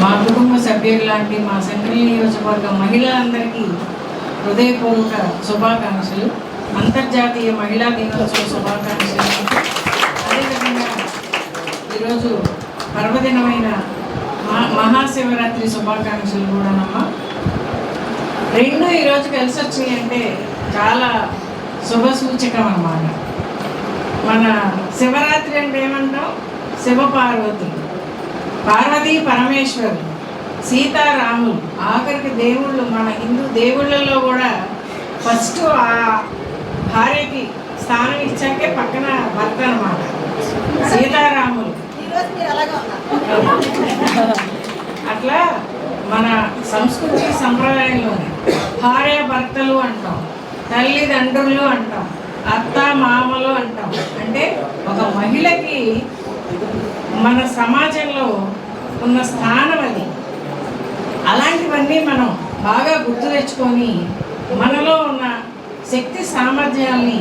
మా కుటుంబ సభ్యులు లాంటి మా సంక్రమణ నియోజకవర్గ మహిళలందరికీ హృదయపూర్వక శుభాకాంక్షలు. అంతర్జాతీయ మహిళా దినోత్సవ శుభాకాంక్షలు. అదేవిధంగా ఈరోజు పర్వదినమైన మహాశివరాత్రి శుభాకాంక్షలు కూడానమ్మా. రెండు ఈరోజు కలిసి వచ్చినాయి అంటే చాలా శుభ సూచకం అన్నమాట. మన శివరాత్రి అంటే ఏమంటాం? శివ పార్వతులు, పార్వతీ పరమేశ్వరులు, సీతారాములు, ఆఖరికి దేవుళ్ళు. మన హిందూ దేవుళ్ళల్లో కూడా ఫస్ట్ ఆ భార్యకి స్థానం ఇచ్చాకే పక్కన భర్త అన్నమాట. సీతారాములు అట్లా మన సంస్కృతి సంప్రదాయంలోనే భార్య భర్తలు అంటాం, తల్లిదండ్రులు అంటాం, అత్త మామలు అంటాం. అంటే ఒక మహిళకి మన సమాజంలో ఉన్న స్థానం అది. అలాంటివన్నీ మనం బాగా గుర్తు తెచ్చుకొని మనలో ఉన్న శక్తి సామర్థ్యాల్ని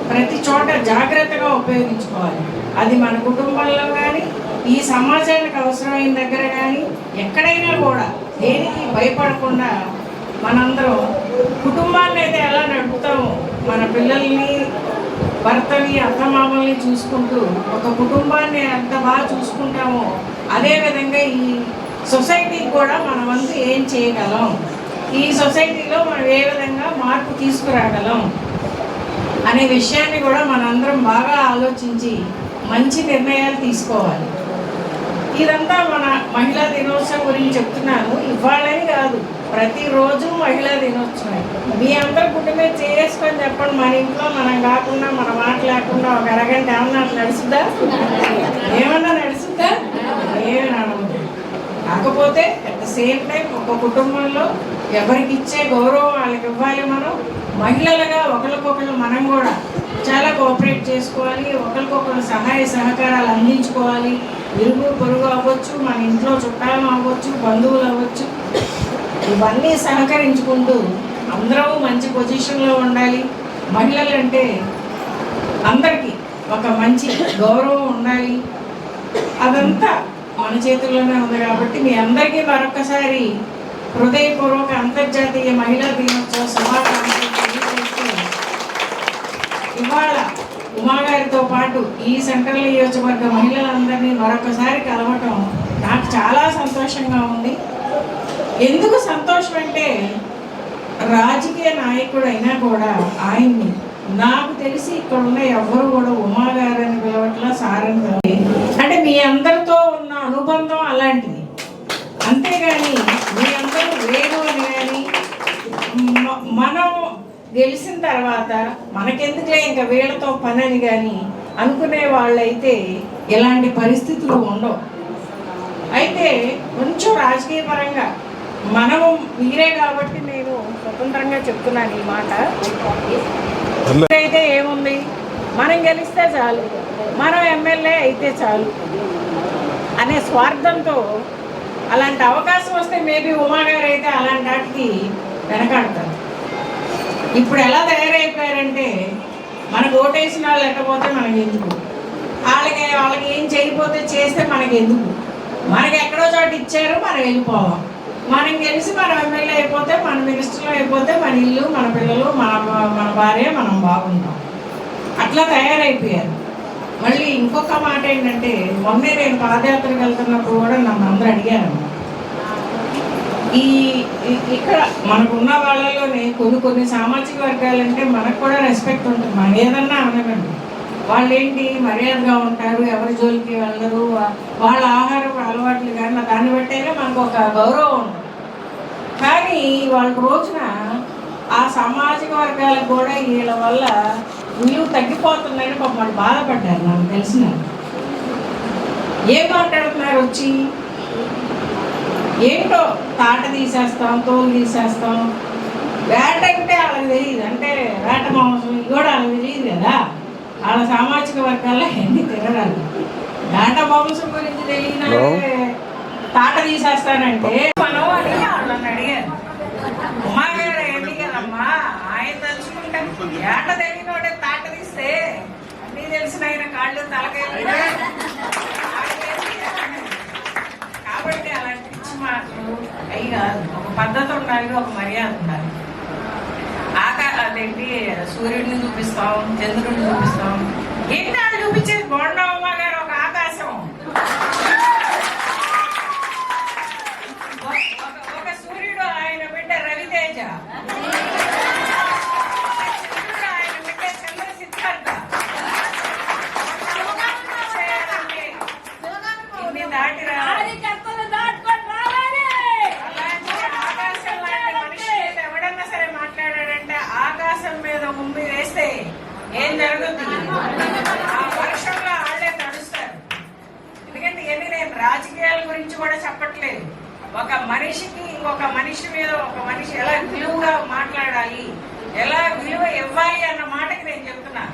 ప్రతి చోట జాగ్రత్తగా ఉపయోగించుకోవాలి. అది మన కుటుంబంలో కానీ, ఈ సమాజానికి అవసరమైన దగ్గర కానీ, ఎక్కడైనా కూడా దేనికి భయపడకుండా మనందరం కుటుంబాన్ని అయితే ఎలా నడుపుతామో, మన పిల్లల్ని, భర్తని, అత్తమామల్ని చూసుకుంటూ ఒక కుటుంబాన్ని ఎంత బాగా చూసుకుంటామో, అదేవిధంగా ఈ సొసైటీకి కూడా మన వంతు ఏం చేయగలం, ఈ సొసైటీలో మనం ఏ విధంగా మార్పు తీసుకురాగలం అనే విషయాన్ని కూడా మనందరం బాగా ఆలోచించి మంచి నిర్ణయాలు తీసుకోవాలి. ఇదంతా మన మహిళా దినోత్సవం గురించి చెప్తున్నాను. ఇవాళని కాదు, ప్రతిరోజు మహిళా దినోత్సవం. మీ అందరూ కుటుంబం చేసుకొని చెప్పండి. మన ఇంట్లో మనం కాకుండా, మన మాట లేకుండా ఒక అరగంట ఏమన్నా నడుస్తుందా? ఏమన్నా నడుస్తుందా? ఏమి నడవదు. కాకపోతే అట్ ద సేమ్ టైం ఒక కుటుంబంలో ఎవరికి ఇచ్చే గౌరవం వాళ్ళకి ఇవ్వాలి. మనం మహిళలుగా ఒకరికొకరు మనం కూడా చాలా కోఆపరేట్ చేసుకోవాలి. ఒకరికొకరు సహాయ సహకారాలు అందించుకోవాలి. ఇరుగు పొరుగు అవ్వచ్చు, మన ఇంట్లో చుట్టాలు అవ్వచ్చు, బంధువులు అవ్వచ్చు, ఇవన్నీ సహకరించుకుంటూ అందరూ మంచి పొజిషన్లో ఉండాలి. మహిళలు అంటే అందరికీ ఒక మంచి గౌరవం ఉండాలి. అదంతా మన చేతుల్లోనే ఉంది. కాబట్టి మీ అందరికీ మరొకసారి హృదయపూర్వక అంతర్జాతీయ మహిళా దినోత్సవ శుభాకాంక్షలు తెలియజేస్తూ, ఇవాళ ఉమాగారితో పాటు ఈ సెంట్రల్ నియోజకవర్గ మహిళలందరినీ మరొకసారి కలవటం నాకు చాలా సంతోషంగా ఉంది. ఎందుకు సంతోషం అంటే, రాజకీయ నాయకుడు అయినా కూడా ఆయన్ని నాకు తెలిసి ఇక్కడ ఉన్న ఎవరు కూడా ఉమాగారని పిలవట్లా, సారని. అంటే మీ అందరితో ఉన్న అనుబంధం అలాంటిది. అంతేగాని మీ అందరూ వేరు అని కానీ, మనం గెలిచిన తర్వాత మనకెందుకులే ఇంకా వీళ్ళతో పని అని కానీ అనుకునే వాళ్ళైతే ఇలాంటి పరిస్థితులు ఉండవు. అయితే కొంచెం రాజకీయ పరంగా మనము మీరే కాబట్టి నేను స్వతంత్రంగా చెప్తున్నాను ఈ మాట. అయితే ఏముంది, మనం గెలిస్తే చాలు, మనం ఎమ్మెల్యే అయితే చాలు అనే స్వార్థంతో అలాంటి అవకాశం వస్తే మేబీ ఉమాగారు అయితే అలాంటి వాటికి వెనకాడతారు. ఇప్పుడు ఎలా తయారైపోయారంటే, మనకు ఓటేసిన వాళ్ళు ఎట్టపోతే మనకి ఎందుకు, వాళ్ళకి ఏం చేయకపోతే చేస్తే మనకి ఎందుకు, మనకి ఎక్కడో చోట ఇచ్చారు మనం వెళ్ళిపోవాలి, మనం గెలిచి మనం ఎమ్మెల్యే అయిపోతే, మన మినిస్టర్లు అయిపోతే మన ఇల్లు, మన పిల్లలు, మన భార్య, మనం బాగుంటాం. అట్లా తయారైపోయారు. మళ్ళీ ఇంకొక మాట ఏంటంటే, మొన్నే నేను పాదయాత్రకు వెళ్తున్నప్పుడు కూడా నన్ను అందరూ అడిగారు, ఇక్కడ మనకున్న వాళ్ళలోనే కొన్ని సామాజిక వర్గాలంటే మనకు కూడా రెస్పెక్ట్ ఉంటుంది. మనం ఏదన్నా అనకండి, వాళ్ళు ఏంటి మర్యాదగా ఉంటారు, ఎవరి జోలికి వెళ్ళరు, వాళ్ళ ఆహారం అలవాట్లు కానీ దాన్ని బట్టైనా మనకు ఒక గౌరవం ఉంటుంది. కానీ వాళ్ళ రోజున ఆ సామాజిక వర్గాలకు కూడా వీళ్ళ వల్ల విలువ తగ్గిపోతుందని వాళ్ళు బాధపడ్డారు. నాకు తెలిసిన ఏం మాట్లాడుతున్నారు వచ్చి, ఏంటో తాట తీసేస్తాం, తోలు తీసేస్తాం, వేట అంటే వాళ్ళకి తెలియదు. అంటే వేట మాంసం కూడా వాళ్ళకి తెలియదు కదా. వాళ్ళ సామాజిక వర్గాల్లో ఎన్ని తినరాలు. వేట మాంసం గురించి తెలియదు, తాట తీసేస్తానంటే మనం అని వాళ్ళని అడిగారు. ఉమాగారు ఏంటి కదమ్మా, ఆయన తలుచుకుంటే వేట తెలియనోడే తాట తీస్తే అన్నీ తెలిసిన ఆయన కాళ్ళు తలకాయలు. కాబట్టి అలాంటి పిచ్చి అవి కాదు, ఒక పద్ధతి ఉండాలి, ఒక మర్యాద ఉండాలి. అదేంటి సూర్యుడిని చూపిస్తాం, చంద్రుడిని చూపిస్తాం, ఏంటి వాళ్ళు చూపించేది బోండమ్మ గారు ఒక ఆకాశం, ఒక సూర్యుడు ఆయన బిడ్డ రవితేజ, ఆయన బిడ్డ చంద్ర సిద్ధార్థ. ఇన్ని దాటిరా ముందు వేస్తే ఏం జరుగుతుంది? ఆ వర్షంలో వాళ్ళే తడుస్తారు. ఎందుకంటే ఇవన్నీ నేను రాజకీయాల గురించి కూడా చెప్పట్లేదు. ఒక మనిషికి ఇంకొక మనిషి మీద ఒక మనిషి ఎలా విలువగా మాట్లాడాలి, ఎలా విలువ ఇవ్వాలి అన్న మాటకి నేను చెప్తున్నా.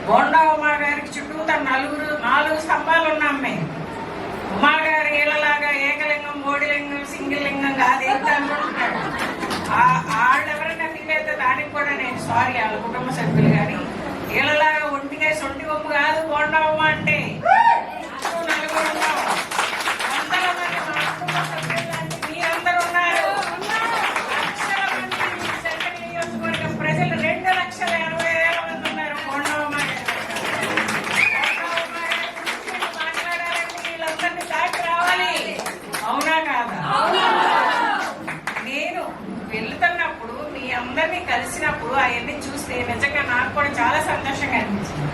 బోండా ఉమా గారికి చుట్టూతా 4 స్తంభాలు ఉన్నాం మేము. ఉమా గారి ఇళ్ళలాగా ఏకలింగం, మోడిలింగం, సింగిల్ లింగం కాదు, ఎంత అనుకుంటున్నాడు. వాళ్ళు ఎవరైనా ఫీల్ అయితే దానికి కూడా నేను సారీ, వాళ్ళ కుటుంబ సభ్యులు. కానీ వీళ్ళలాగా ఒంటిగా సొంటి కొమ్ము కాదు బోండమ్మ అంటే. నలుగురు ఉన్నాం, 100 మంది మా కుటుంబ సభ్యులు లాంటి మీరందరూ ఉన్నారు. లక్షల మంది సెంట్రల్ నియోజకవర్గం ప్రజలు 2,80,000 మంది ఉన్నారు. బోండమ్మ మాట్లాడాలంటే వీళ్ళందరినీ దాటి రావాలి. అవునా కాదా? నేను వెళ్తున్నప్పుడు మీ అందరినీ కలిసినప్పుడు అవన్నీ చూస్తే నిజంగా నాకు కూడా చాలా సంతోషంగా అనిపించింది.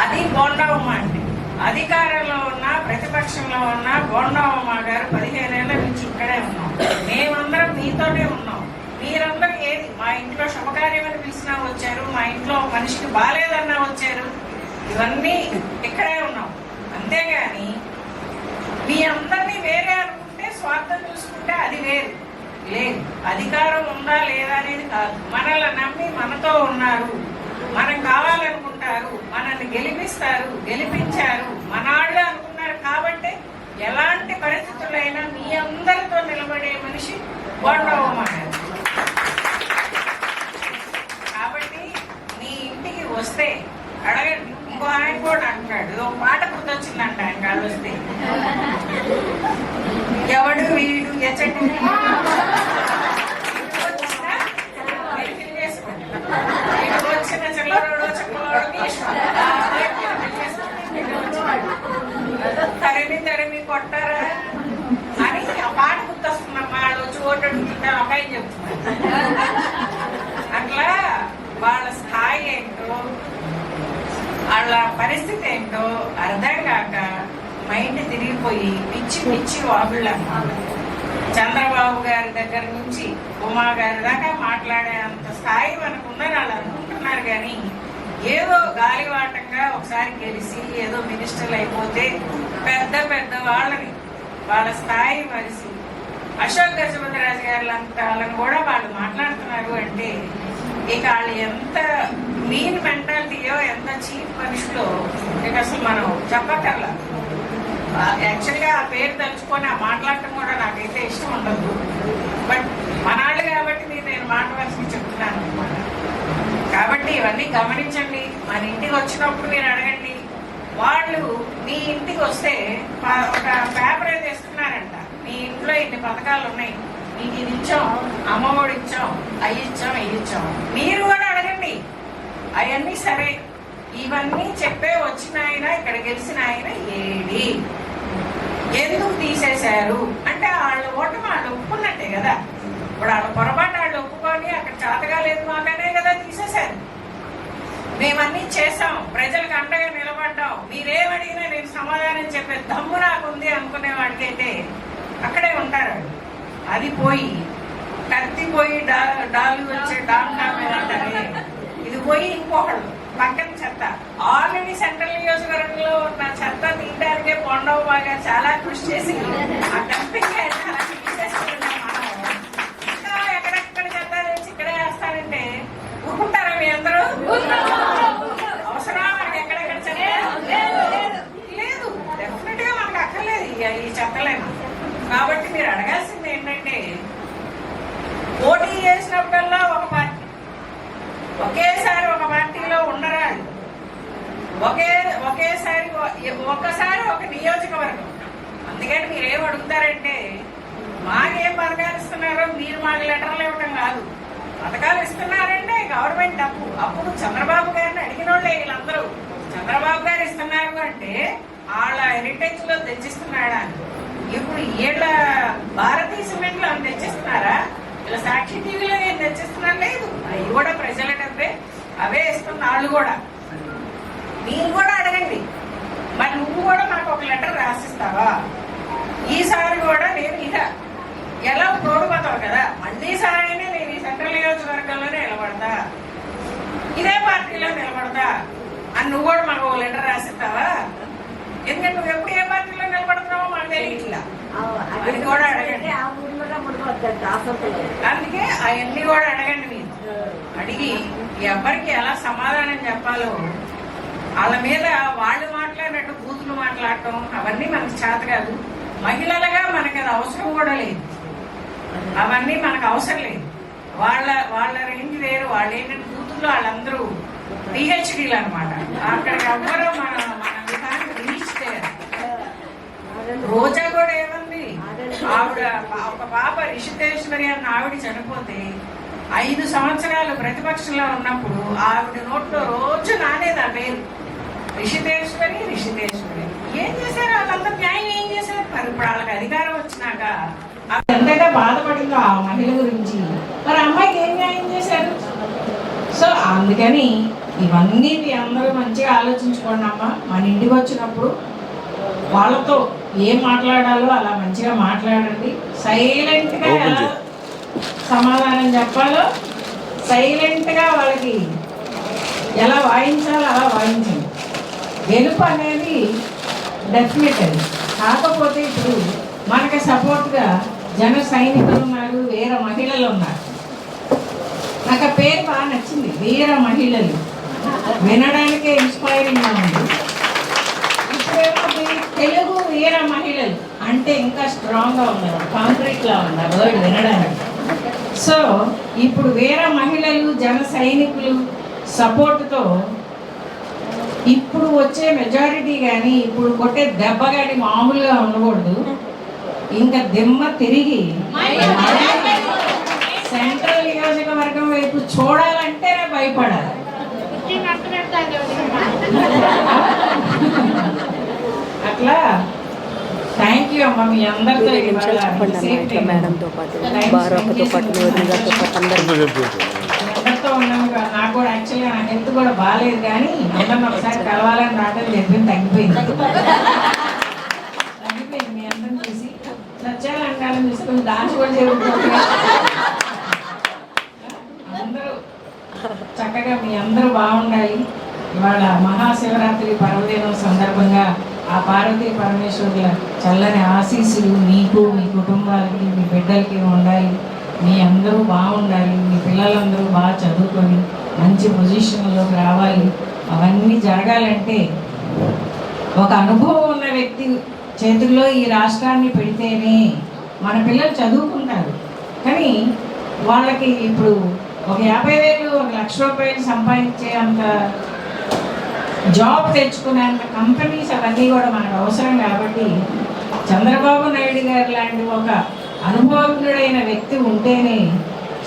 అది బోండా ఉమ్మ అంటే. అధికారంలో ఉన్న ప్రతిపక్షంలో ఉన్న బోండా ఉమ్మ గారు 15 ఏళ్ల నుంచి ఇక్కడే ఉన్నాం. మేమందరం మీతోనే ఉన్నాం. మీరందరూ ఏది మా ఇంట్లో శుభకార్యం అని పిలిచినా వచ్చారు, మా ఇంట్లో మనిషికి బాగాలేదన్నా వచ్చారు. ఇవన్నీ ఇక్కడే ఉన్నాం. అంతేగాని మీ అందరినీ వేరే అనుకుంటే, స్వార్థం చూసుకుంటే అది వేరు. లేదు, అధికారం ఉందా లేదా అనేది కాదు. మనల్ని నమ్మి మనతో ఉన్నారు, మనం కావాలనుకుంటారు, మనల్ని గెలిపిస్తారు, గెలిపించారు, మనాళ్ళు అనుకున్నారు. కాబట్టి ఎలాంటి పరిస్థితులైనా మీ అందరితో నిలబడే మనిషి బోండా ఉమా గారు. కాబట్టి మీ ఇంటికి వస్తే అడగండి. ఇంకో ఆయన కూడా అంటాడు, ఒక మాట గుర్తొచ్చిందంట ఆయన కాదు వస్తే, ఎవడు వీడు ఎచ్చటి వచ్చిన చిల్లరోడు చక్కలోడు తరిమి కొట్టారా అని ఆ పాట గుర్తొస్తుందమ్మా. వాళ్ళు వచ్చి ఓటు అడుగుతుంటారు, ఒక ఆయన చెప్తున్నారు. అట్లా వాళ్ళ స్థాయి ఏంటో, వాళ్ళ పరిస్థితి ఏంటో అర్థం కాక మైండ్ తిరిగిపోయి పిచ్చి వాగుళ్ళు అన్నమాట. చంద్రబాబు గారి దగ్గర నుంచి ఉమా గారి దాకా మాట్లాడే అంత స్థాయి మనకు ఉందని వాళ్ళు అనుకుంటున్నారు. కానీ ఏదో గాలివాటంగా ఒకసారి గెలిచి ఏదో మినిస్టర్లు అయిపోతే పెద్ద వాళ్ళని వాళ్ళ స్థాయి మరిసి అశోక్ గజపతిరాజు గారు అంత వాళ్ళని కూడా వాళ్ళు మాట్లాడుతున్నారు అంటే ఇక వాళ్ళు ఎంత మీన్ మెంటాలిటీయో, ఎంత చీప్ మనుషులో ఇక అసలు మనం చెప్పక్కర్లా. యాక్చువల్గా ఆ పేరు తలుచుకొని ఆ మాట్లాడటం కూడా నాకైతే ఇష్టం ఉండదు. బట్ మనాళ్ళు కాబట్టి నేను మాట్లాడాల్సి చెప్తున్నాను అనమాట. కాబట్టి ఇవన్నీ గమనించండి. మన ఇంటికి వచ్చినప్పుడు మీరు అడగండి. వాళ్ళు మీ ఇంటికి వస్తే ఒక పేపర్ అయితే ఇస్తున్నారంట, మీ ఇంట్లో ఇన్ని పథకాలు ఉన్నాయి, మీకు ఇది ఇచ్చాం, అమ్మఒడి ఇచ్చాం, అవి ఇచ్చాం. మీరు కూడా అడగండి. అవన్నీ సరే, ఇవన్నీ చెప్పే వచ్చిన ఆయన, ఇక్కడ గెలిచిన ఆయన ఏడి, ఎందుకు తీసేశారు అంటే వాళ్ళు ఓటమి వాళ్ళు ఒప్పుకున్నట్టే కదా. ఇప్పుడు వాళ్ళ పొరపాటు వాళ్ళు ఒప్పుకొని అక్కడ చాతగా లేదు మాకనే కదా తీసేశారు. మేమన్నీ చేసాం, ప్రజలకు అండగా నిలబడ్డాం, మీరేమడిగినా నేను సమాధానం చెప్పే దమ్ము నాకుంది అనుకునే వాడికైతే అక్కడే ఉంటారు. అది పోయి కత్తిపోయి డాలు వచ్చే డాంటారే, ఇది పోయి ఇంకొకళ్ళు పక్కన చెత్త. ఆల్రెడీ సెంట్రల్ నియోజకవర్గంలో ఉన్న చెత్త తీయడానికే బోండా ఉమా గారు చాలా కృషి చేసి ఆ డంపింగ్ తీసేసుకుంటాం. మనం ఇంకా ఎక్కడెక్కడ చెత్త తెచ్చి ఇక్కడే వేస్తారంటే ఊరుకుంటారా మీ అందరూ? అవసరం మనకి ఎక్కడెక్కడ చెత్త లేదు, డెఫినెట్ గా మనకు అక్కర్లేదు ఈ చెత్తలేమో. కాబట్టి మీరు అడగాల్సింది ఏంటంటే, పోటీ చేసినప్పుడల్లా ఒక పార్టీ, ఒకేసారి ఒక పార్టీలో ఉండరాదు, ఒకేసారి ఒక్కసారి ఒక నియోజకవర్గం. అందుకని మీరేం అడుగుతారంటే, మాకేం పథకాలు ఇస్తున్నారో మీరు మాకు లెటర్లు ఇవ్వటం కాదు. పథకాలు ఇస్తున్నారంటే గవర్నమెంట్ అప్పుడు చంద్రబాబు గారిని అడిగిన వాళ్ళే వీళ్ళందరూ. చంద్రబాబు గారు ఇస్తున్నారు అంటే వాళ్ళ హెరిటేజ్ లో తెచ్చిస్తున్నాడా? ఇప్పుడు వీళ్ళ భారతీయ సిమెంట్ లో తెచ్చిస్తున్నారా? ఇలా సాక్షి టీవీలో నేను తెచ్చిస్తున్నాను లేదు. అవి కూడా ప్రజల డబ్బే, అవే ఇస్తున్న వాళ్ళు కూడా. మీరు కూడా అడగండి. మరి నువ్వు కూడా మాకు ఒక లెటర్ రాసిస్తావా? ఈసారి కూడా నేను ఇక ఎలా తోడుపోతావు కదా, మళ్ళీ సారైనా నేను ఈ సెంట్రల్ నియోజకవర్గంలోనే నిలబడతా, ఇదే పార్టీలో నిలబడతా అని నువ్వు కూడా మాకు ఒక లెటర్ రాసిస్తావా? ఎందుకంటే నువ్వు ఎప్పుడు ఏ పార్టీలో నిలబడుతున్నావో మాకు తెలియట్లా. అది కూడా అడగండి. అందుకే అవన్నీ కూడా అడగండి. మీరు అడిగి ఎవరికి ఎలా సమాధానం చెప్పాలో వాళ్ళ మీద వాళ్ళు మాట్లాడినట్టు బూతులు మాట్లాడటం అవన్నీ మనకు చేత కాదు. మహిళలుగా మనకి అది అవసరం కూడా లేదు. అవన్నీ మనకు అవసరం లేదు. వాళ్ళ రేంజ్ వేరు. వాళ్ళు ఏంటంటే బూతుల్లో వాళ్ళందరూ పిహెచ్డీలు అనమాట. అక్కడికి ఎవ్వరూ మన విధానం రీచ్ చేయాలి. రోజా కూడా ఏమంది, ఆవిడ ఒక పాప రిషితేశ్వరి అన్న ఆవిడ చనిపోతే 5 సంవత్సరాలు ప్రతిపక్షంలో ఉన్నప్పుడు ఆవిడ నోట్లో రోజు నానేది ఆ పేరు, రిషితేశ్వరి రిషితేశ్వరి. ఏం చేశారు వాళ్ళంతా? న్యాయం ఏం చేశారు? మరి ఇప్పుడు వాళ్ళకి అధికారం వచ్చినాక ఎంతగా బాధపడిందో ఆ మహిళ గురించి, మరి అమ్మాయికి ఏం న్యాయం చేశారు? సో అందుకని ఇవన్నీ అందరూ మంచిగా ఆలోచించుకోండి అమ్మా. మన ఇంటికి వచ్చినప్పుడు వాళ్ళతో ఏం మాట్లాడాలో అలా మంచిగా మాట్లాడండి. సైలెంట్గా ఎలా సమాధానం చెప్పాలో సైలెంట్గా వాళ్ళకి ఎలా వాయించాలో అలా వాయించండి. గెలుపు అనేది డెఫినెట్ అది. కాకపోతే ఇప్పుడు మనకి సపోర్ట్గా జన సైనికులు ఉన్నారు, వీర మహిళలు ఉన్నారు. నాకు ఆ పేరు బాగా నచ్చింది, వీర మహిళలు. వినడానికే ఇన్స్పైరింగ్గా ఉంది. ఇప్పుడేమో తెలుగు వీర మహిళలు అంటే ఇంకా స్ట్రాంగ్గా ఉన్నారు, కాంక్రీట్లా ఉన్నారు వర్డ్ వినడానికి. సో ఇప్పుడు వీర మహిళలు జన సైనికులు సపోర్ట్తో ఇప్పుడు వచ్చే మెజారిటీ కానీ ఇప్పుడు కొట్టే దెబ్బ కానీ మామూలుగా ఉండకూడదు. ఇంకా దిమ్మ తిరిగి సెంట్రల్ నియోజకవర్గం వైపు చూడాలంటేనే భయపడాలి. అట్లా థ్యాంక్ యూ అమ్మ. మీ అందరితో మేడంతో పాటు బారోకతో పాటు అందరితో ఉన్నాము. నాకు కూడా యాక్చువల్గా నా హెల్త్ కూడా బాగాలేదు, కానీ అందరిని ఒకసారి కలవాలని రావడం చెప్పింది తగ్గిపోయింది. మీ అందరిని చూసి సత్యాలంకారం తీసుకుని దాచి కూడా జరుగుతుంది. అందరూ చక్కగా మీ అందరూ బాగుండాలి. ఇవాళ మహాశివరాత్రి పర్వదినం సందర్భంగా ఆ పార్వతీ పరమేశ్వరుల చల్లని ఆశీస్సులు మీకు, మీ కుటుంబాలకి, మీ బిడ్డలకి ఉండాలి. మీ అందరూ బాగుండాలి. మీ పిల్లలందరూ బాగా చదువుకొని మంచి పొజిషన్లోకి రావాలి. అవన్నీ జరగాలంటే ఒక అనుభవం ఉన్న వ్యక్తి చేతుల్లో ఈ రాష్ట్రాన్ని పెడితేనే మన పిల్లలు చదువుకుంటారు. కానీ వాళ్ళకి ఇప్పుడు ఒక 50,000 1,00,000 సంపాదించే అంత జాబ్ తెచ్చుకునేంత కంపెనీస్ అవన్నీ కూడా మనకు అవసరం. కాబట్టి చంద్రబాబు నాయుడు గారు లాంటి ఒక అనుభవజ్ఞుడైన వ్యక్తి ఉంటేనే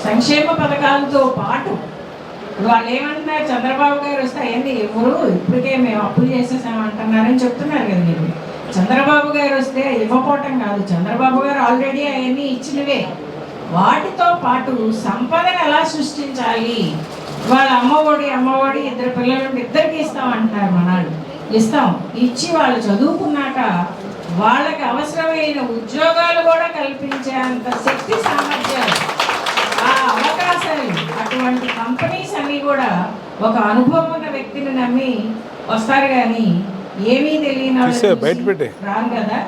సంక్షేమ పథకాలతో పాటు వాళ్ళు ఏమంటున్నారు, చంద్రబాబు గారు వస్తే అవన్నీ ఎవరు ఇప్పటికే మేము అప్పులు చేసేసామంటున్నారని చెప్తున్నారు కదా మీరు. చంద్రబాబు గారు వస్తే ఇవ్వకపోవటం కాదు, చంద్రబాబు గారు ఆల్రెడీ అవన్నీ ఇచ్చినవే. వాటితో పాటు సంపదను ఎలా సృష్టించాలి, వాళ్ళ అమ్మఒడి 2 పిల్లలు ఇద్దరికి ఇస్తామంటున్నారు. మనాడు ఇస్తాం, ఇచ్చి వాళ్ళు చదువుకున్నాక వాళ్ళకి అవసరమైన ఉద్యోగాలు కూడా కల్పించేంత శక్తి సామర్థ్యాలు, ఆ అవకాశాలు, అటువంటి కంపెనీస్ అన్నీ కూడా ఒక అనుభవం ఉన్న వ్యక్తిని నమ్మి వస్తారు. కానీ ఏమీ తెలియని రాను కదా.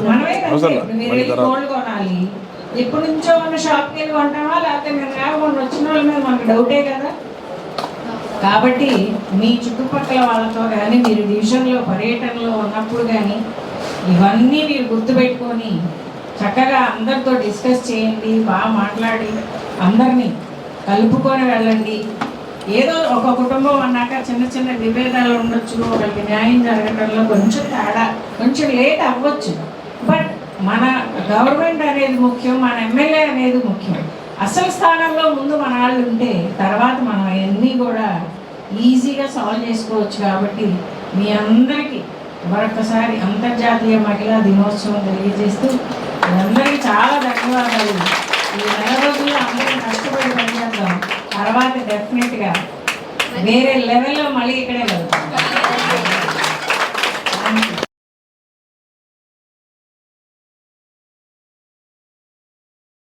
మనమే మీరు గోల్డ్ కొనాలి, ఎప్పటి నుంచో ఉన్న షాప్కి వెళ్ళి కొంటామా, లేకపోతే మేము లేకుండా వచ్చిన వాళ్ళ మీద మనకు డౌటే కదా. కాబట్టి మీ చుట్టుపక్కల వాళ్ళతో కానీ మీరు డివిజన్లో పర్యటనలో ఉన్నప్పుడు కానీ ఇవన్నీ మీరు గుర్తుపెట్టుకొని చక్కగా అందరితో డిస్కస్ చేయండి. బాగా మాట్లాడి అందరినీ కలుపుకొని వెళ్ళండి. ఏదో ఒక కుటుంబం అన్నాక చిన్న చిన్న విభేదాలు ఉండొచ్చు, వాళ్ళకి న్యాయం జరగడంలో కొంచెం తేడా, కొంచెం లేట్ అవ్వచ్చు. బట్ మన గవర్నమెంట్ అనేది ముఖ్యం, మన ఎమ్మెల్యే అనేది ముఖ్యం. అసలు స్థానంలో ముందు మన వాళ్ళు ఉంటే తర్వాత మనం అన్నీ కూడా ఈజీగా సాల్వ్ చేసుకోవచ్చు. కాబట్టి మీ అందరికీ మరొకసారి అంతర్జాతీయ మహిళా దినోత్సవం తెలియజేస్తూ మీ అందరికీ చాలా ధన్యవాదాలు. ఈ నెల రోజుల్లో అందరం కష్టపడి పనిచేద్దాం. తర్వాత డెఫినెట్గా వేరే లెవెల్లో మళ్ళీ ఇక్కడే వెళ్తాం.